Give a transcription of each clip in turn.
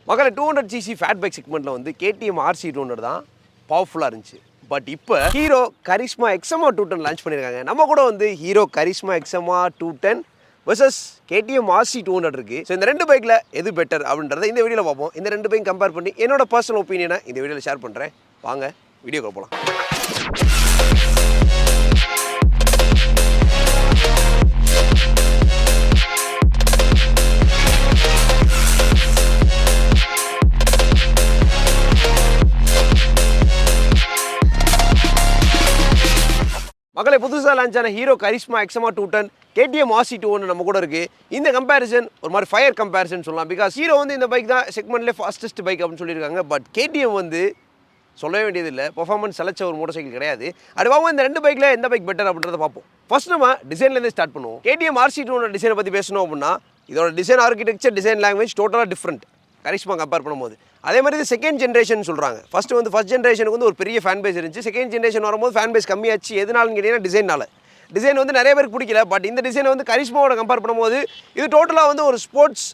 மகளே 200cc fat bike செக்மெண்ட்டில் வந்து KTM RC200 தான் பவர்ஃபுல்லாக இருந்துச்சு. பட் இப்போ ஹீரோ கரிஸ்மா XMR210 லான்ச் பண்ணியிருக்காங்க. நம்ம கூட வந்து hero charisma XMR210 versus KTM RC200 இருக்குது. ஸோ இந்த ரெண்டு பைக்கில் எது பெட்டர் அப்படின்றத இந்த வீடியோவில் பார்ப்போம். இந்த ரெண்டு பைக் கம்பேர் பண்ணி என்னோட பர்சனல் ஒப்பீனியனை இந்த வீடியோவில் ஷேர் பண்ணுறேன். வாங்க வீடியோக்கு போகலாம். மக்களை புதுசாக லான்ச் ஆன hero charisma XMR210 KTM RC200 நம்ம கூட இருக்குது. இந்த கம்பேரிசன் ஒரு மாதிரி ஃபயர் கம்பேரிசன் சொல்லலாம். பிகாஸ் ஹீரோ வந்து இந்த பைக் தான் செக்மெண்ட்லேயே ஃபாஸ்டஸ்ட் பைக் அப்படின்னு சொல்லியிருக்காங்க. பட் KTM வந்து சொல்ல வேண்டியதில்லை, பெர்ஃபார்மன்ஸ் செலச்ச ஒரு மோட்டர் சைக்கிள் கிடையாது. அது வாங்க இந்த ரெண்டு பைக்கில் எந்த பைக் பெட்டர் அப்படின்றத பார்ப்போம். ஃபர்ஸ்ட் நம்ம டிசைன்லேருந்து ஸ்டார்ட் பண்ணுவோம். KTM RC200 டிசைனை பற்றி பேசணும் அப்படின்னா இதோட டிசைன் ஆர்கிடெக்சர், டிசைன் லாங்குவேஜ் டோட்டலாக டிஃப்ரெண்ட் கரிஸ்மா கம்பேர் பண்ணும்போது. அதே மாதிரி இது செகண்ட் ஜென்ரேஷன் சொல்கிறாங்க. ஃபர்ஸ்ட் ஜென்ரேஷனுக்கு வந்து ஒரு பெரிய ஃபேன் பேஸ் இருந்துச்சு. செகண்ட் ஜென்ரேஷன் வரும்போது ஃபேன் பேஸ் கம்மியாச்சு. எதனாலும் கேட்டிங்கன்னா டிசைன் வந்து நிறைய பேருக்கு பிடிக்கல. பட் இந்த டிசைனை வந்து கரிஸ்மாவோட கம்பேர் பண்ணும்போது இது டோட்டலாக வந்து ஒரு ஸ்போர்ட்ஸ்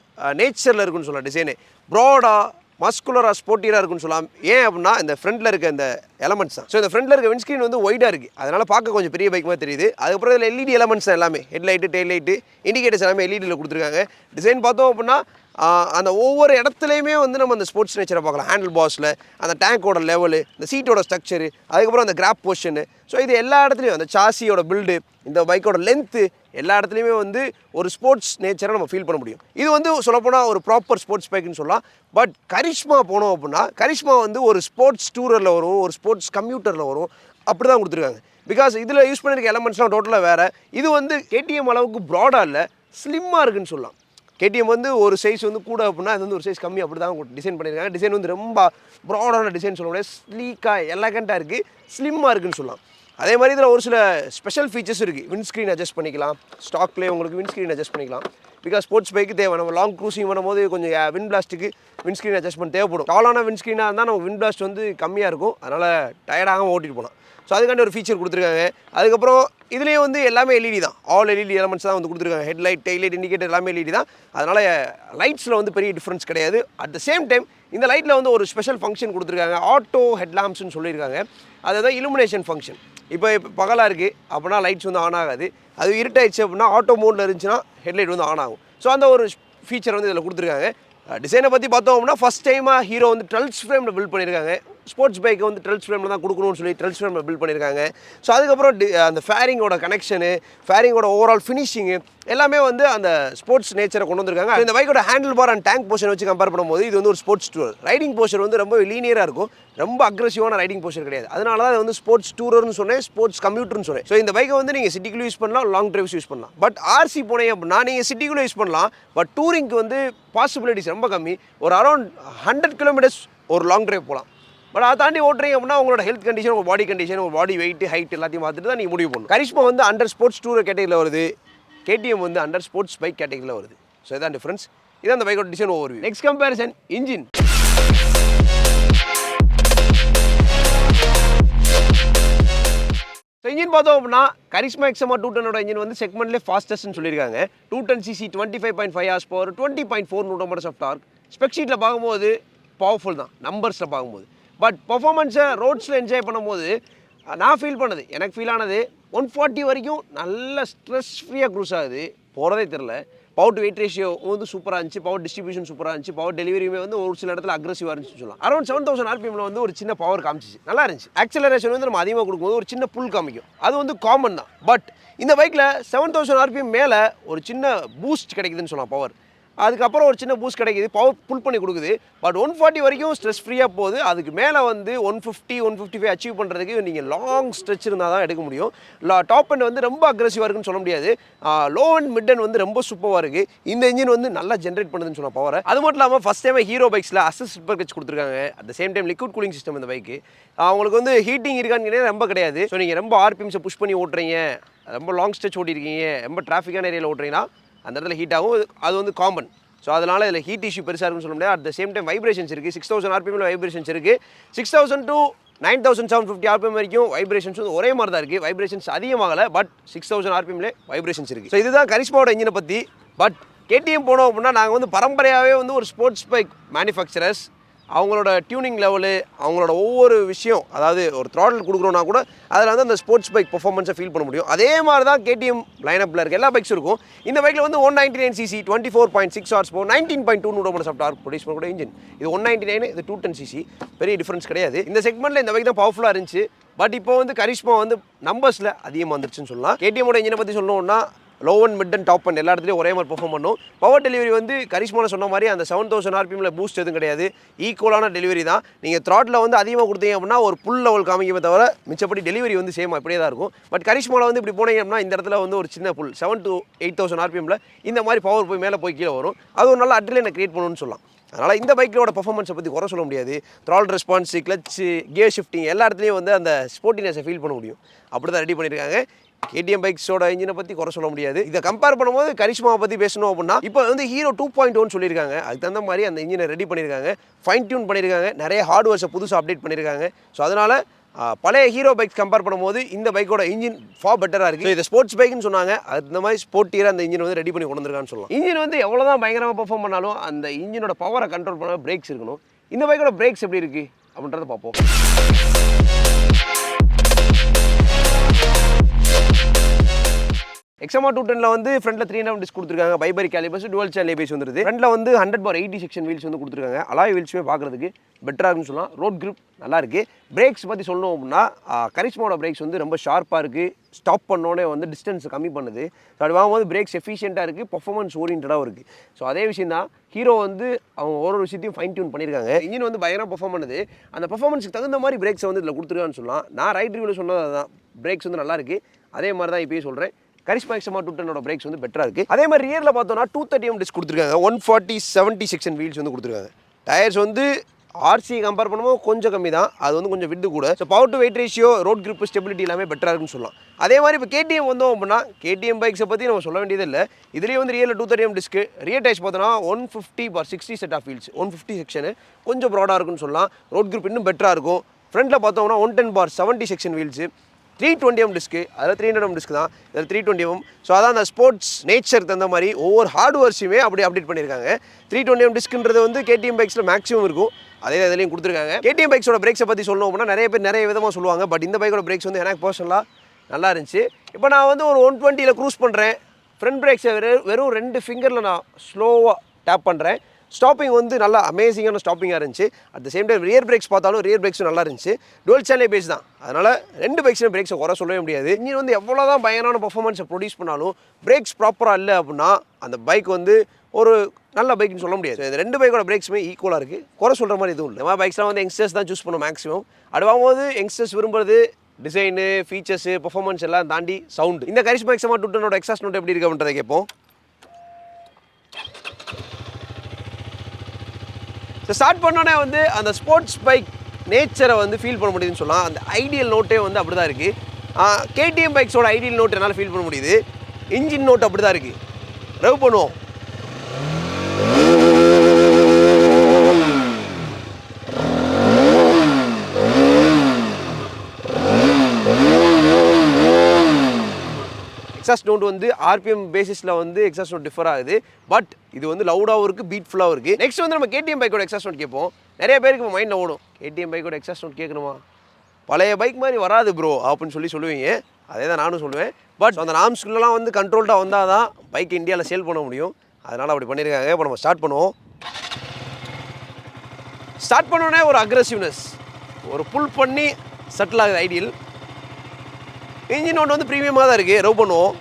நேச்சரில் இருக்குன்னு சொல்லலாம். டிசைனு ப்ராடாக மஸ்குலராக ஸ்போர்ட்டியராக இருக்குன்னு சொல்லலாம். ஏன் அப்படின்னா இந்த ஃப்ரண்ட்டில் இருக்க இந்த எலமெண்ட்ஸ் தான். ஸோ இந்த ஃப்ரண்ட்டில் இருக்க விண்ட்ஸ்க்ரீன் வந்து ஒய்டாக இருக்குது, அதனால் பார்க்க கொஞ்சம் பெரிய பைக் மாதிரி தெரியுது. அதுக்கப்புறம் இதில் LED எலமெண்ட்ஸ் தான் எல்லாமே, ஹெட்லைட்டு, டெயில் லைட்டு, இண்டிகேட்டர்ஸ் எல்லாமே LEDயில் கொடுத்துருக்காங்க. டிசைன் பார்த்தோம் அப்படின்னா அந்த ஒவ்வொரு இடத்துலையுமே வந்து நம்ம அந்த ஸ்போர்ட்ஸ் நேச்சரை பார்க்கலாம். ஹேண்டில் பாஸில் அந்த டேங்கோட லெவலு, இந்த சீட்டோட ஸ்ட்ரக்சரு, அதுக்கப்புறம் அந்த கிராப் பொசிஷனு. ஸோ இது எல்லா இடத்துலையும் அந்த சாசியோட பில்டு, இந்த பைக்கோட லென்த்து, எல்லா இடத்துலையுமே வந்து ஒரு ஸ்போர்ட்ஸ் நேச்சரை நம்ம ஃபீல் பண்ண முடியும். இது வந்து சொல்லப்போனால் ஒரு ப்ராப்பர் ஸ்போர்ட்ஸ் பைக்குன்னு சொல்லலாம். பட் கரிஸ்மா போனோம் அப்படின்னா கரிஸ்மா வந்து ஒரு ஸ்போர்ட்ஸ் டூரரில் வரும், ஒரு ஸ்போர்ட்ஸ் கம்ப்யூட்டரில் வரும், அப்படி தான் கொடுத்துருக்காங்க. பிகாஸ் இதில் யூஸ் பண்ணியிருக்க எலமெண்ட்ஸ்லாம் டோட்டலாக வேறு. இது வந்து KTM அளவுக்கு ப்ராடாக இல்லை, ஸ்லிம்மாக இருக்குன்னு சொல்லலாம். KTM வந்து ஒரு சைஸ் வந்து கூட அப்படின்னா அது வந்து ஒரு சைஸ் கம்மி, அப்படி தான் டிசைன் பண்ணியிருக்காங்க. டிசைன் வந்து ரொம்ப ப்ராடான டிசைன் சொல்ல முடியாது, ஸ்லீக்காக எலகண்ட்டாக இருக்குது, ஸ்லிம்மாக இருக்குன்னு சொல்லலாம். அதே மாதிரி இதில் ஒரு சில ஸ்பெஷல் ஃபீச்சர்ஸ் இருக்குது. விண்ட்ஸ்க்ரீன் அட்ஜஸ்ட் பண்ணிக்கலாம், ஸ்டாக்லேயே உங்களுக்கு விண்ட்ஸ்க்ரீன் அட்ஜஸ்ட் பண்ணிக்கலாம். பிகாஸ் ஸ்போர்ட்ஸ் பைக்கு தேவை. நம்ம லாங் க்ரூசிங் பண்ணும்போது கொஞ்சம் விண்ட் பிளாஸ்ட்டுக்கு விண்ட்ஸ்க்ரீன் அட்ஜஸ்ட்மெண்ட் தேவைப்படும். டாலான விண்ட்ஸ்க்ரீனாக இருந்தால் நம்ம விண்ட் பிளாஸ்ட் வந்து கம்மியாக இருக்கும், அதனால் டயர்டாகாமல் ஓட்டிட்டு போகலாம். ஸோ அதுக்காண்டி ஒரு ஃபீச்சர் கொடுத்துருக்காங்க. அதுக்கப்புறம் இதுலேயே வந்து எல்லாமே LED தான், ஆல் LED எலமெண்ட்ஸ் தான் வந்து கொடுத்துருக்காங்க. ஹெட்லைட், டெய்லைட், இண்டிகேட்டர் எல்லாமே LED தான். அதனால் லைட்ஸில் வந்து பெரிய டிஃப்ரென்ஸ் கிடையாது. அட் த சேம் டைம் இந்த லைட்டில் வந்து ஒரு ஸ்பெஷல் ஃபங்க்ஷன் கொடுத்துருக்காங்க, ஆட்டோ ஹெட்லாம்ப்ஸ்னு சொல்லியிருக்காங்க. அதுதான் இலுமினேஷன் ஃபங்க்ஷன். இப்போ பகலாக இருக்குது அப்படின்னா லைட்ஸ் வந்து ஆன் ஆகாது, அது இருட்டாயிடுச்சு அப்படின்னா ஆட்டோ மோடில் இருந்துச்சுன்னா ஹெட்லைட் வந்து ஆன் ஆகும். ஸோ அந்த ஒரு ஃபீச்சர் வந்து இதில் கொடுத்துருக்காங்க. டிசைனை பற்றி பார்த்தோம் அப்படின்னா ஃபஸ்ட் டைமாக ஹீரோ வந்து 12 ஃப்ரேமில் பில்ட் பண்ணியிருக்காங்க. ஸ்போர்ட்ஸ் பைக்கை வந்து 12 ஃப்ரேமில் தான் கொடுக்கணும்னு சொல்லி 12 ஃப்ரேமில் பில்ட் பண்ணியிருக்காங்க. ஸோ அதுக்கப்புறம் அந்த ஃபேரிங்கோட கனெக்ஷனு, ஃபேரிங்கோட ஓவரால் ஃபினிஷிங்கு எல்லாமே வந்து அந்த ஸ்போர்ட்ஸ் நேச்சரை கொண்டு வந்திருக்காங்க. இந்த பைக்கோட handle bar and tank portion வச்சு கம்பேர் பண்ணும்போது இது வந்து ஒரு ஸ்போர்ட்ஸ் டூரர். ரைடிங் போர்ஷன் வந்து ரொம்ப லீனியராக இருக்கும், ரொம்ப அக்ரெசிவான ரைடிங் போர்ஷன் கிடையாது. அதனால தான் அது வந்து ஸ்போர்ட்ஸ் டூரர்னு சொன்னேன், ஸ்போர்ட்ஸ் கம்ப்யூட்டர்னு சொன்னேன். ஸோ இந்த பைக்கை வந்து நீங்கள் சிட்டிக்குள்ளே யூஸ் பண்ணலாம், லாங் டிரைவ்ஸ் யூஸ் பண்ணலாம். பட் RC போனீங்க அப்படின்னா நீங்கள் சிட்டிக்குள்ளே யூஸ் பண்ணலாம், பட் டூரிங்க்கு வந்து பாசிபிலிட்டிஸ் ரொம்ப கம்மி. ஒரு அரௌண்ட் 100 கிலோமீட்டர்ஸ் ஒரு லாங் டிரைவ் போகலாம். பட் அதை தாண்டி ஓட்டுறீங்க அப்படின்னா உங்களோட ஹெல்த் கண்டிஷன், உங்கள் பாடி கண்டிஷன், உங்கள் பாடி வெயிட், ஹைட் எல்லாத்தையும் பார்த்துட்டு தான் நீங்கள் முடிவு பண்ணணும். கரிஸ்மா வந்து அண்டர் ஸ்போர்ட்ஸ் டூரர் கேட்டகரியில் வருது, KTM வந்து அண்டர் ஸ்போர்ட்ஸ் பைக் கேட்டகரியில் வருது. ஸோ இதான் டிஃப்ரென்ஸ். இதான் அந்த பைக்கோட design overview. Next comparison engine. So engine பார்த்தோம் அப்படின்னா கரிஸ்மா XMR210 இன்ஜின் வந்து செக்மெண்ட்லேயே ஃபாஸ்டஸ்ட்னு சொல்லியிருக்காங்க. 210cc 25.5 horsepower, 20.4 Nm of torque. Spec ஷீட்டில் பார்க்கும்போது பவர்ஃபுல் தான் நம்பர்ஸில் பார்க்கும்போது. பட் பர்ஃபார்மன்ஸை ரோட்ஸில் என்ஜாய் பண்ணும்போது நான் ஃபீல் பண்ணது, எனக்கு ஃபீல் ஆனது 140 வரைக்கும் நல்ல ஸ்ட்ரெஸ் ஃப்ரீயாக க்ரூஸ் ஆகுது, போகிறதே தெரில. பவர் டு வெயிட் ரேஷியோ வந்து சூப்பராக இருந்துச்சு, பவர் டிஸ்ட்ரிபியூஷன் சூப்பராக இருந்துச்சு, பவர் டெலிவரியுமே வந்து ஒரு சில இடத்துல அக்ரெசிவாக இருந்துச்சு சொல்லலாம். அரௌண்ட் 7000 RPMல வந்து ஒரு சின்ன பவர் காமிச்சிச்சு, நல்லா இருந்துச்சு. ஆக்சலரேஷன் வந்து நம்ம அதிகமாக கொடுக்கும்போது ஒரு சின்ன புல் காமிக்கும், அது வந்து காமன் தான். பட் இந்த பைக்கில் 7000 RPM மேலே ஒரு சின்ன பூஸ்ட் கிடைக்குதுன்னு சொல்லலாம், பவர். அதுக்கப்புறம் ஒரு சின்ன பூஸ்ட் கிடைக்குது, பவர் புல் பண்ணி கொடுக்குது. பட் 140 வரைக்கும் ஸ்ட்ரெஸ் ஃப்ரீயாக போகுது. அதுக்கு மேலே வந்து 150, 155 அச்சீவ் பண்ணுறதுக்கு நீங்கள் லாங் ஸ்ட்ரெச் இருந்தால் தான் எடுக்க முடியும். டாப் அண்ட் வந்து ரொம்ப அக்ரெசிவாக இருக்குன்னு சொல்ல முடியாது. லோ அண்ட் மிட் அண்ட் வந்து ரொம்ப சூப்பராக இருக்குது. இந்த இன்ஜின் வந்து நல்லா ஜென்ரேட் பண்ணுதுன்னு சொன்ன பவர். அது மட்டும் இல்லாமல் ஃபஸ்ட் டைம் ஹீரோ பைக்ஸில் அசிஸ்ட் ஸ்லிப்பர் கிளட்ச் கொடுத்துருக்காங்க. At the same time liquid cooling system இந்த பைக்கு. அவங்களுக்கு வந்து ஹீட்டிங் இருக்கான்னு ரொம்ப கிடையாது. ஸோ நீங்கள் ரொம்ப RPMஸை புஷ் பண்ணி ஓட்டுறீங்க, ரொம்ப லாங் ஸ்ட்ரெச் ஓட்டிருக்கீங்க, ரொம்ப டிராஃபிக்கான ஏரியாவில் ஓட்டுறீங்கன்னா அந்த இடத்துல ஹீட் ஆகும், அது வந்து காமன். ஸோ அதனால் இதில் ஹீட் இஷ்யூ பெருசாக இருக்குன்னு சொல்ல முடியாது. At the same time vibrations இருக்குது. 6000 RPMல வைப்ரேஷன்ஸ் இருக்குது. 6000 to 9750 RPM வரைக்கும் வைப்ரேஷன்ஸ் வந்து ஒரே மாதிரி தான் இருக்குது. வைப்ரேஷன்ஸ் அதிகமாகலை, பட் 6000 RPMலே வைப்ரேஷன்ஸ் இருக்குது. ஸோ இதுதான் கரிஸ்மாவோட இன்ஜினை பற்றி. பட் கேடிஎம் போனோம் அப்படின்னா நாங்கள் வந்து பரம்பரையாகவே வந்து ஒரு ஸ்போர்ட்ஸ் பைக் மேனுஃபேக்சரர்ஸ். அவங்களோட டியூனிங் லெவலு, அவங்களோட ஒவ்வொரு விஷயம், அதாவது ஒரு த்ராட்டில் கொடுக்குறோன்னா கூட அதில் வந்து அந்த ஸ்போர்ட்ஸ் பைக் பர்ஃபார்மன்ஸை ஃபீல் பண்ண முடியும். அதே மாதிரி தான் கேடிஎம் லைனப்பில் இருக்க எல்லா பைக்ஸும் இருக்கும். இந்த பைக்கில் வந்து 199cc 24.6 horse power 19.2 newton of torque produce பண்ணக்கூடிய இன்ஜின். இது 199, இது 210cc. பெரிய டிஃப்ரென்ஸ் கிடையாது. இந்த செக்மெண்ட்டில் இந்த பைக் தான் பவர்ஃபுல்லாக இருந்துச்சு. பட் இப்போ வந்து கரிஷ்மா வந்து நம்பர்ஸில் அதிகமாக வந்துருச்சுன்னு சொல்லலாம். கேடிஎம்மோட இன்ஜினை பற்றி சொல்லணும்னா low and mid and top and எல்லா இடத்துலையும் ஒரே மாதிரி பெர்ஃபார்ம் பண்ணும். பவர் டெலிவரி வந்து கரிஷ்மாவில் சொன்ன மாதிரி அந்த 7000 RPMல பூஸ்ட் எதுவும் கிடையாது. ஈக்குவலான டெலிவரி தான். நீங்கள் த்ராட்டில் வந்து அதிகமாக கொடுத்தீங்க அப்படின்னா ஒரு புல் லெவல் காமிக்குமே தவிர மிச்சப்படி டெலிவரி வந்து சேம் அப்படியே தான் இருக்கும். பட் கரிஷ்மாவில் வந்து இப்படி போனீங்க அப்படின்னா இந்த இடத்துல வந்து ஒரு சின்ன புல் 7 to 8000 RPMல இந்த மாதிரி பவர் போய் மேலே போய் கீழே வரும். அது ஒரு நல்ல அட்ரினலை கிரியேட் பண்ணணும்னு சொல்லலாம். அதனால் இந்த பைக்கோட பர்ஃபார்மன்ஸை பற்றி குறை சொல்ல முடியாது. Tral response, clutch, gear shifting எல்லா இடத்துலையும் வந்து அந்த ஸ்போர்ட்டினஸை ஃபீல் பண்ண முடியும். அப்படி தான் ரெடி பண்ணியிருக்காங்க. KTM பைக்ஸோட இன்ஜினை பற்றி குறை சொல்ல முடியாது. இதை கம்பேர் பண்ணும்போது கரிஷ்மாவை பற்றி பேசணும் அப்படின்னா இப்போ வந்து ஹீரோ 2.1 சொல்லியிருக்காங்க. அதுக்கு தகுந்த மாதிரி அந்த இன்ஜினை ரெடி பண்ணியிருக்காங்க, ஃபைன் டியூன் பண்ணியிருக்காங்க, நிறைய ஹார்ட்வேர்ஸை புதுசாக அப்டேட் பண்ணியிருக்காங்க. ஸோ அதனால் பழைய ஹீரோ பைக்ஸ் கம்பேர் பண்ணும்போது இந்த பைக்கோட இன்ஜின் ஃபார் பெட்டராக இருக்குது. இது ஸ்போர்ட்ஸ் பைக்னு சொன்னாங்க, அது இந்த மாதிரி ஸ்போர்ட்டியராக அந்த இன்ஜின் வந்து ரெடி பண்ணி கொண்டு வந்திருக்கான்னு சொல்லலாம். இன்ஜின் வந்து எவ்வளோ தான் பயங்கரமாக பெர்ஃபார்ம் பண்ணாலும் அந்த இன்ஜினோட பவரை கண்ட்ரோல் பண்ண பிரேக்ஸ் இருக்கணும். இந்த பைக்கோட பிரேக்ஸ் எப்படி இருக்குது அப்படின்றத பார்ப்போம். XMR210ல வந்து ஃப்ரண்ட்ல 3 டிஸ்க் கொடுத்துருக்காங்க. பைபரி கேலிபர்ஸ், டுவல் சேனல் ஏபிஎஸ் வந்துருது. ஃப்ரண்ட்ல வந்து 100/80 செக்ஷன் வீல்ஸ் வந்து கொடுத்துருக்காங்க. அலாய் வீல்ஸுமே பார்க்குறதுக்கு பெட்டராக இருக்குன்னு சொல்லலாம். ரோட் கிரிப் நல்லா இருக்கு. பிரேக்ஸ் பற்றி சொல்லணும் அப்படின்னா கரிஷ்மாவோட பிரேக்ஸ் வந்து ரொம்ப ஷார்ப்பாக இருக்குது. ஸ்டாப் பண்ணோடனே வந்து டிஸ்டன்ஸ் கம்மி பண்ணுது. ஸோ அது வாங்கும்போது பிரேக்ஸ் எஃபிஷியண்ட்டாக இருக்குது, பர்ஃபார்மன்ஸ் ஓரியன்டாகவும் இருக்குது. ஸோ அதே விஷயம் தான் ஹீரோ வந்து அவங்க ஒரு விஷயத்தையும் ஃபைன் டியூன் பண்ணியிருக்காங்க. இன்ஜின் வந்து பயங்கரமாக பர்ஃபார்ம் பண்ணுது. அந்த பர்ஃபார்மன்ஸுக்கு தகுந்த மாதிரி பிரேக்ஸை வந்து இதில் கொடுத்துருக்கான்னு சொல்லலாம். நான் ரைட் ரிவ்யூவில் சொன்னது அதுதான். பிரேக்ஸ் வந்து நல்லா இருக்குது. அதே மாதிரி தான் இப்போயே சொல்கிறேன். கரிஷ்மா XMR210 பிரேக்ஸ் வந்து பெட்டராக இருக்குது. அதே மாதிரி ரியரில் பார்த்தோன்னா 230 டிஸ்க் கொடுத்துருக்காங்க. 140/70 செக்ஷன் வீல்ஸ் வந்து கொடுத்துருக்காங்க. டயர்ஸ் வந்து RC கம்பேர் பண்ணும்போது கொஞ்சம் கம்மி தான். அது வந்து கொஞ்சம் விட்டு கூட. So power to wait ratio, road grip, stability எல்லாமே பெட்டராக இருக்குன்னு சொல்லலாம். அதே மாதிரி இப்போ KTM வந்தோம் அப்படின்னா KTM பைக்ஸை பற்றி நம்ம சொல்ல வேண்டியது இல்லை. இதுலேயே வந்து ரியரில் 230 டிஸ்க்கு. ரியர் டயர்ஸ் பார்த்தோன்னா 150/60 செட் ஆஃப் வீல்ஸ், 150 செக்ஷனு கொஞ்சம் ப்ராடாக இருக்குன்னு சொல்லலாம். ரோட் கிரிப் இன்னும் பெட்டராக இருக்கும். ஃப்ரண்ட்டில் பார்த்தோம்னா 110/70 செக்ஷன் வீல்ஸு, 320 டிஸ்க்கு. அதில் 300 டிஸ்க் தான், இதில் 320. ஸோ அதான் அந்த ஸ்போர்ட்ஸ் நேச்சருக்கு தகுந்த மாதிரி ஒவ்வொரு ஹார்ட்வேர்ஸுமே அப்படியே அப்டேட் பண்ணியிருக்காங்க. 320 டிஸ்க்குன்றது வந்து KTM பைக்ஸில் மேக்ஸிமம் இருக்கும். அதே இதுலையும் கொடுத்துருக்காங்க. KTM பைக்ஸோட பிரேக்ஸை பற்றி சொல்லணும் அப்படின்னா நிறைய பேர் நிறைய விதமாக சொல்லுவாங்க. பட் இந்த பைக்கோட பிரேக்ஸ் வந்து எனக்கு பர்சனலாக நல்லா இருந்துச்சு. இப்போ நான் வந்து ஒரு 120ல் க்ரூஸ் பண்ணுறேன். ஃப்ரண்ட் பிரேக்ஸை வெறும் 2 ஃபிங்கரில் நான் ஸ்லோவாக டேப் பண்ணுறேன். ஸ்டாப்பிங் வந்து நல்லா அமேசிங்கான ஸ்டாப்பிங்காக இருந்துச்சு. At the same time rear brakes பார்த்தாலும் ரியர் பிரேக்ஸும் நல்லா இருந்துச்சு. டுவல் சேனல் பேஸ் தான். அதனால் 2 பைக்ஸும் பிரேக்ஸை குறை சொல்லவே முடியாது. இன்ஜின் வந்து எவ்வளோ தான் பயங்கரமான பர்ஃபார்மன்ஸை ப்ரொடியூஸ் பண்ணாலும் பிரேக்ஸ் ப்ராப்பராக இல்லை அப்படின்னா அந்த பைக் வந்து ஒரு நல்ல பைக்னு சொல்ல முடியாது. இந்த 2 பைக்கோட பிரேக்ஸுமே ஈக்குவலாக இருக்குது. குறை சொல்கிற மாதிரி எதுவும் இல்லை. இந்த மாதிரி பைக்ஸ்லாம் வந்து யங்ஸ்டர்ஸ் தான் சூஸ் பண்ணும் மேக்ஸிமம். அது வாங்கும்போது யங்ஸ்டர்ஸ் விரும்புறது டிசைனு, ஃபீச்சர்ஸு, பர்ஃபார்மன்ஸ் எல்லாம் தாண்டி சவுண்டு. இந்த கரிஷ்மா XMR210 எக்ஸாஸ்ட் நோட் எப்படி இருக்கு அப்படின்றத கேட்போம். ஸோ ஸ்டார்ட் பண்ணோன்னே வந்து அந்த ஸ்போர்ட்ஸ் பைக் நேச்சரை வந்து ஃபீல் பண்ண முடியுதுன்னு சொல்லலாம். அந்த ஐடியல் நோட்டே வந்து அப்படி தான் இருக்குது. KTM பைக்ஸோட ஐடியல் நோட் என்னால் ஃபீல் பண்ண முடியுது. இன்ஜின் நோட் அப்படி தான் இருக்குது. ரெவ் பண்ணுவோம். எக்ஸாஸ்ட் நோட் வந்து RPM பேசிஸில் வந்து எக்ஸாஸ்ட் நோட் டிஃபர் ஆகுது. பட் இது வந்து லவுடாகவும் இருக்குது, பீட்ஃபுல்லாகவும் இருக்குது. நெக்ஸ்ட் வந்து நம்ம KTM பைக்கோட எக்ஸாஸ்ட் நோட் கேட்போம். நிறைய பேருக்கு மைண்டில் ஓடும், KTM பைக்கோட எக்ஸாஸ்ட் நோட் கேட்கணுமா, பழைய பைக் மாதிரி வராது ப்ரோ அப்படின்னு சொல்லுவீங்க. அதே தான் நானும் சொல்லுவேன். பட் அந்த நாம்ஸ்குள்ளெலாம் வந்து கண்ட்ரோல்டாக வந்தால் தான் பைக் இந்தியாவில் சேல் பண்ண முடியும். அதனால் அப்படி பண்ணியிருக்காங்க. இப்போ நம்ம ஸ்டார்ட் பண்ணுவோம். ஸ்டார்ட் பண்ணோன்னே ஒரு அக்ரெசிவ்னஸ், ஒரு புல் பண்ணி செட்டில் ஆகுது ஐடியல். இன்ஜின் நோட் வந்து ப்ரீமியமாக தான் இருக்குது. ரவ் பண்ணுவோம்.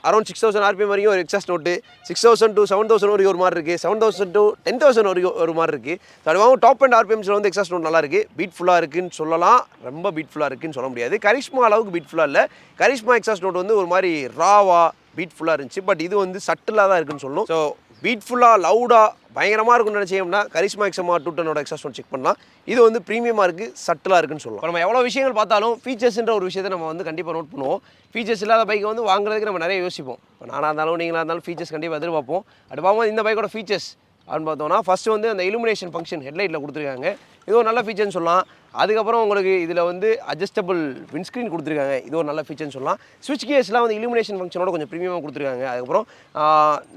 அரௌண்ட் 6000 RPM வரைக்கும் ஒரு எக்ஸாஸ்ட் நோட்டு. 6000 to 7000 வரைக்கும் ஒரு மாதிரி இருக்குது. 7000 to 10000 வரைக்கும் ஒரு மாதிரி இருக்குது. ஸோ அது வாங்க டாப் அண்ட் RPMஸில் வந்து எக்ஸாஸ்ட் நோட் நல்லா இருக்குது. பீட்ஃபுல்லாக இருக்குன்னு சொல்லலாம். ரொம்ப பீட்ஃபுல்லாக இருக்குன்னு சொல்ல முடியாது. கரிஷ்மா அளவுக்கு பீட்ஃபுல்லாக இல்லை. கரிஷ்மா எக்ஸாஸ்ட் நோட் வந்து ஒரு மாதிரி ராவா பீட்ஃபுல்லாக இருந்துச்சு. பட் இது வந்து சட்டிலாக தான் இருக்குன்னு சொல்லணும். ஸோ பீட்ஃபுல்லாக லவுடாக பயங்கரமாக இருக்குன்னு நினச்சோம்னா Karizma XMR210 exhaust note check பண்ணலாம். இது வந்து ப்ரீமியமாக இருக்குது, சட்டிலாக இருக்குன்னு சொல்லலாம். நம்ம எவ்வளோ விஷயங்கள் பார்த்தாலும் ஃபீச்சர்ஸ்ன்ற ஒரு விஷயத்தை நம்ம வந்து கண்டிப்பாக நோட் பண்ணுவோம். ஃபீச்சர்ஸ் இல்லாத பைக்கை வந்து வாங்குறதுக்கு நம்ம நிறைய யோசிப்போம். இப்போ நானாக இருந்தாலும் நீங்களாக இருந்தாலும் ஃபீச்சர்ஸ் கண்டிப்பாக எதிர்பார்ப்போம். அது பார்க்கும்போது இந்த பைக்கோட ஃபீச்சர்ஸ் அப்படின்னு பார்த்தோம்னா ஃபஸ்ட்டு வந்து அந்த இலுமினேஷன் ஃபங்க்ஷன் ஹெட்லைட்டில் கொடுத்துருக்காங்க. இது ஒரு நல்ல ஃபீச்சர்னு சொல்லலாம். அதுக்கப்புறம் உங்களுக்கு இதில் வந்து அட்ஜஸ்டபிள் விண்ட்ஸ்க்ரீன் கொடுத்துருக்காங்க. இது ஒரு நல்ல ஃபீச்சர்னு சொல்லலாம். ஸ்விட்ச் கியர்ஸ்லாம் வந்து இலுமினேஷன் ஃபங்க்ஷனோட கொஞ்சம் ப்ரீமியமாக கொடுத்துருக்காங்க. அதுக்கப்புறம்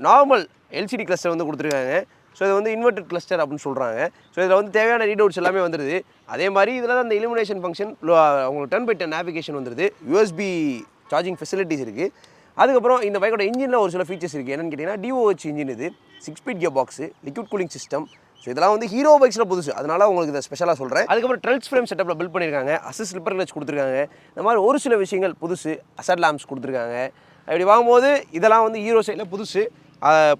நார்மல் எல்சிடி கிளஸ்டர் வந்து கொடுத்துருக்காங்க. ஸோ இது வந்து இன்வெர்டட் கிளஸ்டர் அப்படின்னு சொல்கிறாங்க. ஸோ இதில் வந்து தேவையான ரீடவுட்ஸ் எல்லாமே வந்துடுது. அதே மாதிரி இதில் தான் அந்த இலுமினேஷன் ஃபங்க்ஷன் உங்களுக்கு 10x10 நேவிகேஷன் வந்துடுது. யூஎஸ்பி சார்ஜிங் ஃபெசிலிட்டிஸ் இருக்குது. அதுக்கப்புறம் இந்த பைக்கோட இன்ஜினில் ஒரு சில ஃபீச்சர்ஸ் இருக்குது. என்னென்னு கேட்டிங்கன்னா டிஓஹெச் இன்ஜின், இது 6 speed gear box, liquid cooling system. So இதெல்லாம் வந்து ஹீரோ பைக்ஸில் புதுசு, அதனால் உங்களுக்கு இதை ஸ்பெஷலாக சொல்கிறேன். அதுக்கப்புறம் ட்ரெல்ஸ் ஃப்ரேம் செட்டப்பில் பில்ட் பண்ணியிருக்காங்க. அசிஸ்ட் ஸ்லிப்பர் கிளட்ச் கொடுத்துருக்காங்க. இந்த மாதிரி ஒரு சில விஷயங்கள் புதுசு. அசட் லேம்ப்ஸ் கொடுத்துருக்காங்க. அப்படி வாங்கும்போது இதெல்லாம் வந்து ஹீரோ சைடில்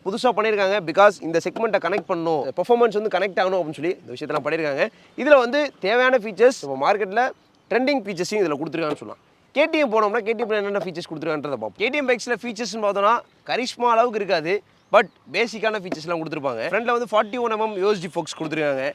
புதுசாக பண்ணியிருக்காங்க. பிகாஸ் இந்த செக்மெண்ட்டை கனெக்ட் பண்ணணும், பெர்ஃபார்மன்ஸ் வந்து கனெக்ட் ஆகணும் அப்படின்னு சொல்லி இந்த விஷயத்தெல்லாம் பண்ணியிருக்காங்க. இதில் வந்து தேவையான ஃபீச்சர்ஸ் இப்போ மார்க்கெட்டில் ட்ரெண்டிங் ஃபீச்சர்ஸையும் இதில் கொடுத்துருக்காங்கன்னு சொல்லலாம். KTM போனோம்னா KTM என்னென்ன ஃபீச்சர்ஸ் கொடுத்துருக்கான்றதை பார்ப்போம். KTM பைக்ஸில் ஃபீச்சர்ஸ்னு பார்த்தோன்னா கரிஷ்மா அளவுக்கு இருக்காது, பட் பேசிக்கான ஃபீச்சர்ஸ்லாம் கொடுத்துருப்பாங்க. ஃப்ரண்ட்டில் வந்து 41mm USD ஃபோக்ஸ் கொடுத்துருக்காங்க.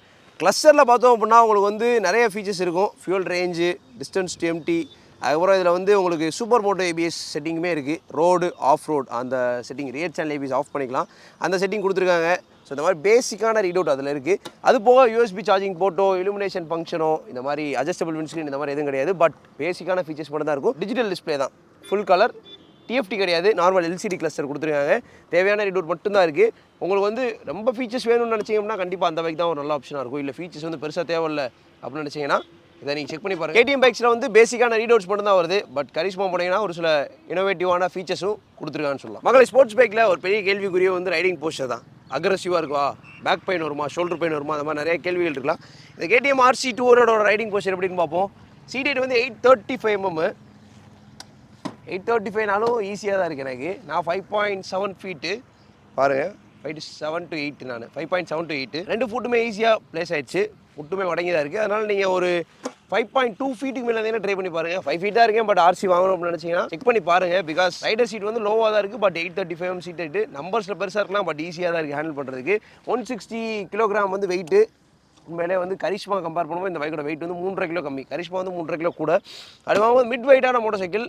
கிளஸ்டரில் பார்த்தோம் அப்படின்னா உங்களுக்கு வந்து நிறைய ஃபீச்சர்ஸ் இருக்கும். Fuel range, distance to empty, அதுக்கப்புறம் இதில் வந்து உங்களுக்கு சூப்பர் மோட்டோ ஏபிஎஸ் செட்டிங்குமே இருக்குது. ரோடு ஆஃப் ரோட் அந்த setting, rear channel ABS off பண்ணிக்கலாம், அந்த செட்டிங் கொடுத்துருக்காங்க. ஸோ இந்த மாதிரி பேசிக்கான ரீடவுட் அதில் இருக்குது. அது போக யூஎஸ்பி சார்ஜிங் போட்டோ, இலுமினேஷன் ஃபங்க்ஷனோ, இந்த மாதிரி அட்ஜஸ்டபிள் விண்ட்ஸ்க்ரீன் இந்த மாதிரி எதுவும் கிடையாது. பட் பேசிக்கான ஃபீச்சர்ஸ் மட்டும் தான் இருக்கும். டிஜிட்டல் டிஸ்பிளே தான், ஃபுல் கலர், டிஎஃப்டி கிடையாது, நார்மல் எல்சிடி கிளஸ்டர் கொடுத்துருக்காங்க. தேவையான ரீடவுட் மட்டும்தான் இருக்குது. உங்களுக்கு வந்து ரொம்ப ஃபீச்சர்ஸ் வேணும்னு நினச்சிங்கன்னா கண்டிப்பாக அந்த பைக் தான் ஒரு நல்ல ஆப்ஷனாக இருக்கும். இல்லை ஃபீச்சர்ஸ் வந்து பெருசாக தேவையில்லை அப்படின்னு நினச்சிங்கன்னா இதை நீங்கள் செக் பண்ணி பாருங்கள். KTM பைக்ஸில் வந்து பேசிக்கான ரீடவுட்ஸ் மட்டும் தான் வருது. பட் கரிஷ்மா போனீங்கன்னா ஒரு சில இனோவேட்டிவான ஃபீச்சர்ஸும் கொடுத்துருக்கான்னு சொல்லலாம். மக்களை ஸ்போர்ட்ஸ் பைக்கில் ஒரு பெரிய கேள்விக்குரிய வந்து ரைடிங் போஸ்டர் தான். அக்ரெசிவாக இருக்குவா, பேக் பெயின் வருமா, ஷோல்டர் பெயின் வருமா, அந்த மாதிரி நிறைய கேள்விகள் இருக்கலாம். இந்த KTM RC200 ரைடிங் போஸ்டர் எப்படின்னு பார்ப்போம். சீட் ஹைட் வந்து 835mm. 835நாலும் ஈஸியாக தான் இருக்குது எனக்கு. நான் 5.7 ஃபீட்டு பாருங்கள், 5.7 to 8. நான் 5.7 to 8 2 ஃபுட்டுமே ஈஸியாக ப்ளேஸ் ஆகிடுச்சு. ஃபுட்டுமே வடங்கி தான் இருக்குது. அதனால் நீங்கள் ஒரு 5.2 ஃபீட்டுக்கு மேலே தானே ட்ரை பண்ணி பாருங்கள். 5 ஃபீட்டாக இருக்கேன், பட் RC வாங்கணும் அப்படின்னு நினச்சிங்கன்னா செக் பண்ணி பாருங்கள். பிகாஸ் ரைடர் சீட் வந்து லோவாக தான் இருக்குது. பட் 835mm சீட் ஹைட்டு நம்பர்ஸில் பெருசாக இருக்கலாம், பட் ஈஸியாக தான் இருக்குது ஹேண்டில் பண்ணுறதுக்கு. 160 கிலோகிராம் வந்து வெயிட்டு. உண்மையிலே வந்து கரிஷ்மா கம்பேர் பண்ணும்போது இந்த பைக்கோட வெயிட் வந்து 3.5 கிலோ கம்மி. கரிஷ்மா வந்து 3.5 கிலோ கூட. அது வாங்கும்போது மிட் வெயிட்டான மோட்டர் சைக்கிள்.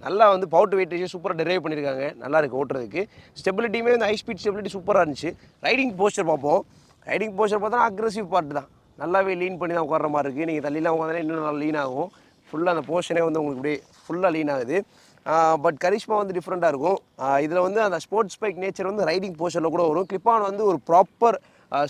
நல்லா வந்து பவர் டு வெயிட்டேஜ் சூப்பராக டெரைவ் பண்ணியிருக்காங்க. நல்லா இருக்குது ஓட்டுறதுக்கு. ஸ்டெபிலிட்டியுமே வந்து ஹை ஸ்பீட் ஸ்டெபிலிட்டி சூப்பராக இருந்துச்சு. ரைடிங் போஸ்டர் பார்ப்போம். ரைடிங் போஸ்டர் பார்த்தா அக்ரெசிவ் பார்ட் தான். நல்லாவே லீன் பண்ணி தான் உட்கார மாதிரி இருக்குது. நீங்கள் தள்ளிலாம் உட்காந்தாலே இன்னும் நல்லா லீன் ஆகும். ஃபுல்லாக அந்த போர்ஷனே வந்து உங்களுக்கு இப்படியே ஃபுல்லாக லீன் ஆகுது. பட் கரிஷ்மா வந்து டிஃப்ரெண்ட்டாக இருக்கும். இதில் வந்து அந்த ஸ்போர்ட்ஸ் பைக் நேச்சர் வந்து ரைடிங் போஸ்டரில் கூட வரும். கிளிப்பான் வந்து ஒரு ப்ராப்பர்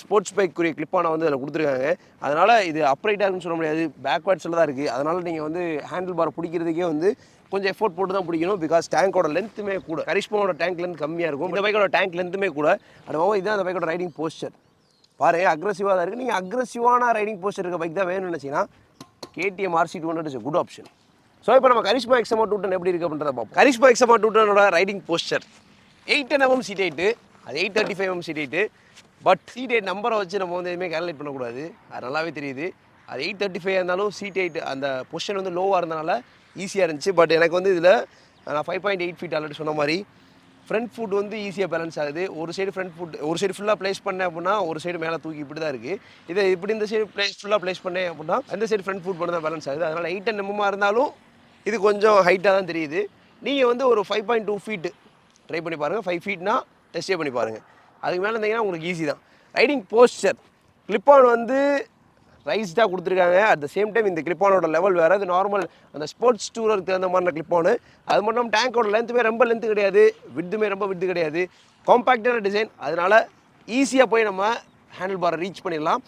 ஸ்போர்ட்ஸ் பைக்குரிய கிளிப்பான வந்து அதில் கொடுத்துருக்காங்க. அதனால் இது அப்ரைட்டாக இருக்குன்னு சொல்ல முடியாது, பேக்வேர்ட்ஸில் தான் இருக்குது. அதனால் நீங்கள் வந்து ஹேண்டில் பார் பிடிக்கிறதுக்கே வந்து கொஞ்சம் எஃபோர்ட் போட்டு தான் பிடிக்கணும். பிகாஸ் டேங்கோட லென்த்துமே கூட. கரிஷ்மாவோட டேங்க் லென்த் கம்மியாக இருக்கும். இந்த பைக்கோட டேங்க் லென்த்துமே கூட. அதுவும் இதுதான் அந்த பைக்கோட ரைடிங் போஸ்டர். பாரு அக்ரெசிவாக தான் இருக்குது. நீங்கள் அக்ரெசிவான ரைடிங் போஸ்டர் இருக்க பைக் தான் வேணும்னு நினச்சிங்கன்னா KTM RC200 is good option. So இப்போ நம்ம Karizma XMR210 எப்படி இருக்குது அப்படின்றத பார்ப்போம். Karizma XMR210 riding posture 810mm seat height, அது 835mm seat height. But seat height நம்பரை வச்சு நம்ம வந்து எதுவுமே கேல்குலேட் பண்ணக்கூடாது. அது நல்லாவே தெரியுது. அது 835 இருந்தாலும் சீட் ஹைட் அந்த பொசிஷன் வந்து லோவாக இருந்தனால ஈஸியாக இருந்துச்சு. பட் எனக்கு வந்து இதில் நான் 5.8 ஃபீட் ஆல்ரெடி சொன்ன மாதிரி ஃப்ரண்ட் ஃபுட் வந்து ஈஸியாக பேலன்ஸ் ஆகுது. ஒரு சைடு ஃப்ரண்ட் ஃபுட் ஒரு சைடு ஃபுல்லாக ப்ளேஸ் பண்ணேன் அப்படின்னா ஒரு சைடு மேலே தூக்கி இப்படி தான் இருக்குது. இதை இப்படி இந்த சைடு ஃபுல்லாக ப்ளேஸ் பண்ணேன் அப்படின்னா அந்த சைடு ஃப்ரண்ட் ஃபுட் மட்டும் தான் பேலன்ஸ் ஆகுது. அதனால் 810mm இருந்தாலும் இது கொஞ்சம் ஹைட்டாக தான் தெரியுது. நீங்கள் வந்து ஒரு 5.2 ஃபீட்டு ட்ரை பண்ணி பாருங்கள். 5 ஃபீட்னா டெஸ்டே பண்ணி பாருங்கள். அதுக்கு மேலே இருந்தீங்கன்னா உங்களுக்கு ஈஸி தான். ரைடிங் போஸ்டர் கிளிப்பான் வந்து ரைஸ்டாக கொடுத்துருக்காங்க. அட் த சேம் டைம் இந்த கிளிப்பானோட லெவல் வேறு. அது நார்மல் அந்த ஸ்போர்ட்ஸ் டூரருக்கு தகுந்த மாதிரி கிளிப்பானு. அது மட்டும் டேங்கோட லென்த்துமே ரொம்ப லென்த்து கிடையாது, விட்டுமே ரொம்ப விட்டு கிடையாது. காம்பேக்டான டிசைன், அதனால் ஈஸியாக போய் நம்ம ஹேண்டில் பாரை ரீச் பண்ணிடலாம்.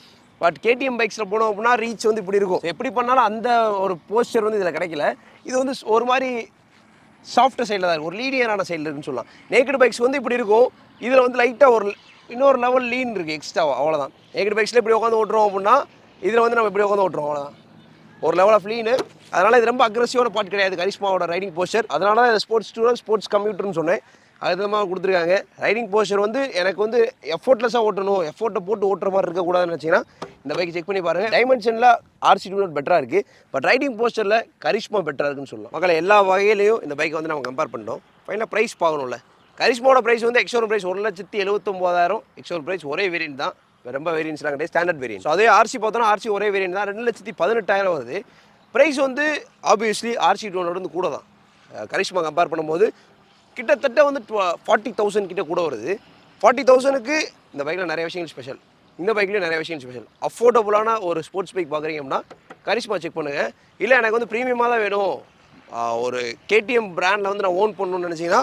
பட் KTM பைக்ஸில் போனோம் அப்படின்னா ரீச் வந்து இப்படி இருக்கும். எப்படி பண்ணாலும் அந்த ஒரு போஸ்டர் வந்து இதில் கிடைக்கல. இது வந்து ஒரு மாதிரி சாஃப்ட் சைடில் தான் இருக்கும், ஒரு லீனியரான சைடில் இருக்குன்னு சொல்லலாம். நேக்கட் பைக்ஸ் வந்து இப்படி இருக்கும். இதில் வந்து லைட்டாக ஒரு இன்னொரு லெவல் லீன் இருக்குது எக்ஸ்ட்ராவாக, அவ்வளோதான். நேக்கட் பைக்ஸில் இப்படி உட்காந்து ஓட்டுறோம் அப்படின்னா இதில் வந்து நம்ம இப்படி உட்காந்து ஓட்டுறோம், அவ்வளோதான். ஒரு லெவல் ஆஃப் லீனு. அதனால் இது ரொம்ப அக்ரெசிவான பார்ட் கிடையாது கரிஷ்மாவோட ரைடிங் போஸ்டர். அதனால தான் இதை ஸ்போர்ட்ஸ் டூரர் ஸ்போர்ட்ஸ் கம்ப்யூட்டர்னு சொன்னேன். அது மாதிரி கொடுத்துருக்காங்க. ரைடிங் போஸ்டர் வந்து எனக்கு வந்து எஃபோர்ட்லெஸ்ஸாக ஓட்டணும், எஃபோர்ட்டை போட்டு ஓட்டுற மாதிரி இருக்கக்கூடாதுன்னு நினச்சிங்கன்னா இந்த பைக் செக் பண்ணி பாருங்கள். டைமென்ஷனில் RC200 பெட்டராக இருக்குது. பட் ரைடிங் போஸ்டரில் கரிஷ்மா பெட்டராக இருக்குன்னு சொல்லலாம். மக்களை எல்லா வகையிலையும் இந்த பைக்கை வந்து நம்ம கம்பேர் பண்ணிட்டோம். ஃபைனலாக ப்ரைஸ் பார்க்கணும்ல. கரிஷ்மாவோட ப்ரைஸ் வந்து எக்ஸ்ஷோரூம் ப்ரைஸ் 1,79,000. எக்ஸ்ஷோரூம் ப்ரைஸ் ஒரே வேரியன்ட் தான், ரொம்ப வேரியன்ஸ்லாம் கிடையாது, ஸ்டாண்டர்ட் வேரியன்ட். ஸோ அதே RC பார்த்தோன்னா RC ஒரே வேரியன்ட் தான், 2,18,000 வருது. ப்ரைஸ் வந்து ஆப்வியஸ்லி RC200 வந்து கூட தான். கரிஷ்மா கம்பேர் பண்ணும்போது கிட்டத்தட்ட வந்து 40,000 கிட்ட கூட வருது. 40,000க்கு இந்த பைக்கில் நிறைய விஷயங்கள் ஸ்பெஷல். இந்த பைக்லேயும் நிறைய விஷயங்கள் ஸ்பெஷல். அஃபோர்டபுளான ஒரு ஸ்போர்ட்ஸ் பைக் பார்க்குறீங்க அப்படின்னா கரிஷ்மா செக் பண்ணுங்கள். இல்லை எனக்கு வந்து ப்ரீமியமாக தான் வேணும், ஒரு கேடிஎம் பிராண்டில் வந்து நான் ஓன் பண்ணணும்னு நினச்சிங்கன்னா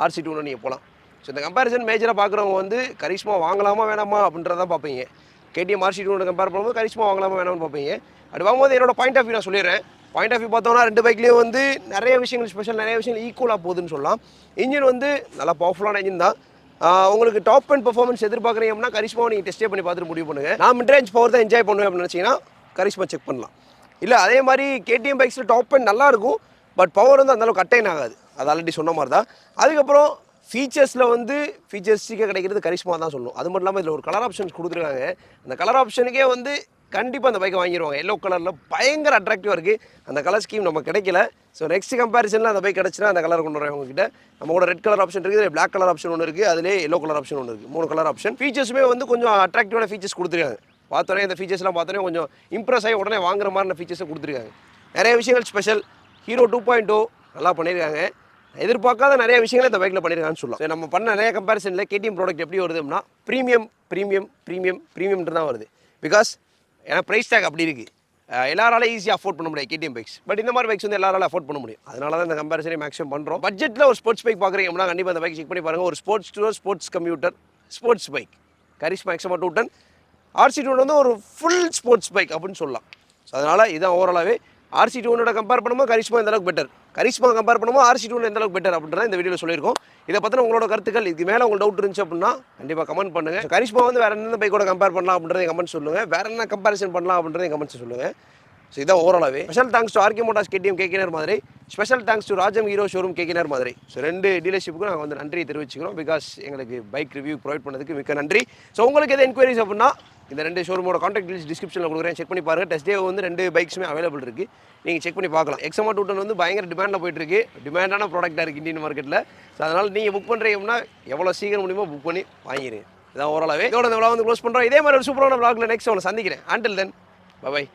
RC200 நீங்கள் போகலாம். ஸோ இந்த கம்பேரிசன் மேஜராக பார்க்குறவங்க வந்து கரிஷ்மா வாங்கலாமா வேணாமா அப்படின்றதான் பார்ப்பீங்க. KTM RC200 கம்பேர் பண்ணும்போது கரிஷ்மா வாங்கலாமா வேணாம்னு பார்ப்பீங்க. அப்படி வாங்கும்போது என்னோட பாயிண்ட் ஆஃப் வியூ நான் சொல்லிடுறேன். பாயிண்ட் ஆஃப் வியூ பார்த்தோம்னா ரெண்டு பைக்லேயும் வந்து நிறைய விஷயங்கள் ஸ்பெஷல், நிறைய விஷயங்கள் ஈக்குவலாக போகுதுன்னு சொல்லலாம். இன்ஜின் வந்து நல்லா பவர்ஃபுல்லான இன்ஜின் தான். உங்களுக்கு டாப் அண்ட் பெர்ஃபார்மன்ஸ் எதிர்பார்க்குறீங்க அப்படின்னா கரிஷ்மாவை நீங்கள் டெஸ்ட்டே பண்ணி பார்த்துட்டு முடிவு பண்ணுங்கள். நான் மிட் ரேஞ்ச் பவர் தான் என்ஜாய் பண்ணுவேன் அப்படின்னு நினச்சிங்கன்னா கரிஷ்மா செக் பண்ணலாம். இல்லை அதே மாதிரி KTM பைக்ஸில் டாப் அண்ட் நல்லாயிருக்கும், பட் பவர் வந்து அந்தளவுக்கு அட்டைன் ஆகாது. அது ஆல்ரெடி சொன்ன மாதிரி தான். அதுக்கப்புறம் ஃபீச்சர்ஸில் வந்து ஃபீச்சர்ஸுக்கே கிடைக்கிறது கரிஷ்மா தான் சொல்லணும். அது மட்டும் இல்லாமல் இதில் ஒரு கலர் ஆப்ஷன்ஸ் கொடுத்துருக்காங்க. அந்த கலர் ஆப்ஷனுக்கே வந்து கண்டிப்பாக அந்த பைக்கை வாங்கிடுவாங்க. எல்லோ கலரில் பயங்கர அட்ராக்டிவாக இருக்குது. அந்த கலர் ஸ்கீம் நம்ம கிடைக்கல. ஸோ நெக்ஸ்ட் கம்பேரிசனில் அந்த பைக் கிடச்சினா அந்த கலர் கொண்டு வரேன் உங்ககிட்ட. நம்ம கூட ரெட் கலர் ஆப்ஷன் இருக்குது, பிளாக் கலர் ஆப்ஷன் ஒன்று இருக்குது, அதிலே எல்லோ கலர் ஆப்ஷன் ஒன்று இருக்குது. 3 கலர் ஆப்ஷன். ஃபீச்சர்ஸுமே வந்து கொஞ்சம் அட்ராக்டிவான ஃபீச்சர்ஸ் கொடுத்துருக்காங்க. பார்த்தோன்னே இந்த ஃபீச்சர்ஸ்லாம் பார்த்தோன்னே கொஞ்சம் இம்ப்ரெஸ் ஆகி உடனே வாங்குற மாதிரி ஃபீச்சர்ஸை கொடுத்துருக்காங்க. நிறைய விஷயங்கள் ஸ்பெஷல். ஹீரோ 2.0 நல்லா பண்ணியிருக்காங்க. எதிர்பார்க்காத நிறைய விஷயங்கள் இந்த பைக்கில் பண்ணியிருக்காங்கன்னு சொல்லலாம். நம்ம பண்ண நிறைய கம்பேரிசனில் KTM ப்ராடக்ட் எப்படி வருதுன்னா ப்ரீமியம்ன்றது தான் வருது. பிகாஸ் ஏன்னா ப்ரைஸ் டேக் அப்படி இருக்குது. எல்லாராலும் ஈஸியாக அஃபோர்ட் பண்ண முடியாது KTM பைக்ஸ். பட் இந்த மாதிரி பைக்ஸ் வந்து எல்லாராலும் அஃபோர்ட் பண்ண முடியும். அதனால தான் இந்த கம்பேரிசனே மேக்ஸிமம் பண்ணுறோம். பட்ஜெட்டில் ஒரு ஸ்போர்ட்ஸ் பைக் பார்க்குறீங்க அப்படின்னா கண்டிப்பாக அந்த பைக் செக் பண்ணி பாருங்கள். ஒரு sports tour, sports commuter, sports bike Karizma XMR210. RC200 வந்து ஒரு ஃபுல் ஸ்போர்ட்ஸ் பைக் அப்படின்னு சொல்லலாம். ஸோ அதனால் இதுதான் ஓவராலாகவே RC200 கம்பேர் பண்ணும்போது கரிஷ்மா எந்தளவுக்கு பெட்டர், கரிஷ்மா கம்பேர் பண்ணும்போது RC200 எந்தளவுக்கு பெட்டர் அப்படின்றத இந்த வீடியோவில் சொல்லியிருக்கோம். இதை பற்றின உங்களோட கருத்துக்கள், இதுக்கு மேலே உங்களுக்கு டவுட் இருந்துச்சு அப்படின்னா கண்டிப்பாக கமெண்ட் பண்ணுங்கள். கரிஷ்மா வந்து வேறு எந்த பைக்கோட கம்பேர் பண்ணலாம் அப்படின்றத கமெண்ட் சொல்லுங்கள். வேறு என்ன கம்பேரிசன் பண்ணலாம் அப்படின்றத கமெண்ட்ஸ் சொல்லுங்கள். ஸோ இதான் ஓவராலாகவே. Special thanks to RK motors KTM K.k.nagar மாதிரி, special thanks to Rajam Hero showroom K.k.nagar மாதிரி. ஸோ 2 டீலர்ஷிப்புக்கும் நாங்கள் வந்து நன்றி தெரிவிச்சுக்கிறோம். பிகாஸ் எங்களுக்கு பைக் ரிவ்யூ ப்ரொவைட் பண்ணதுக்கு மிக்க நன்றி. ஸோ உங்களுக்கு எது என்கொயரிஸ் அப்படின்னா இந்த 2 ஷோரூமோட கான்டாக்ட் டீல்ஸ் டிஸ்கிரிப்ஷனில் கொடுக்குறேன், செக் பண்ணி பாருங்கள். டெஸ்ட் டே வந்து 2 பைக்ஸுமே அவைலபிள் இருக்குது, நீங்கள் செக் பண்ணி பார்க்கலாம். XMR210 வந்து பயங்கர டிமாண்டில் போயிட்டுருக்கு, டிமாண்டான ப்ராடக்டாக இருக்குது இந்தியன் மார்க்கெட்டில். ஸோ அதனால் நீங்கள் புக் பண்ணுறீங்கன்னா எவ்வளோ சீக்கிரம் முடியுமோ புக் பண்ணி வாங்கிடுங்க. இதான் ஓவராலாகவே இதோட இந்த விழா வந்து க்ளோஸ் பண்ணுறோம். இதே மாதிரி ஒரு சூப்பரான விளாகில் நெக்ஸ்ட் ஒன்று சந்திக்கிறேன். Until then by.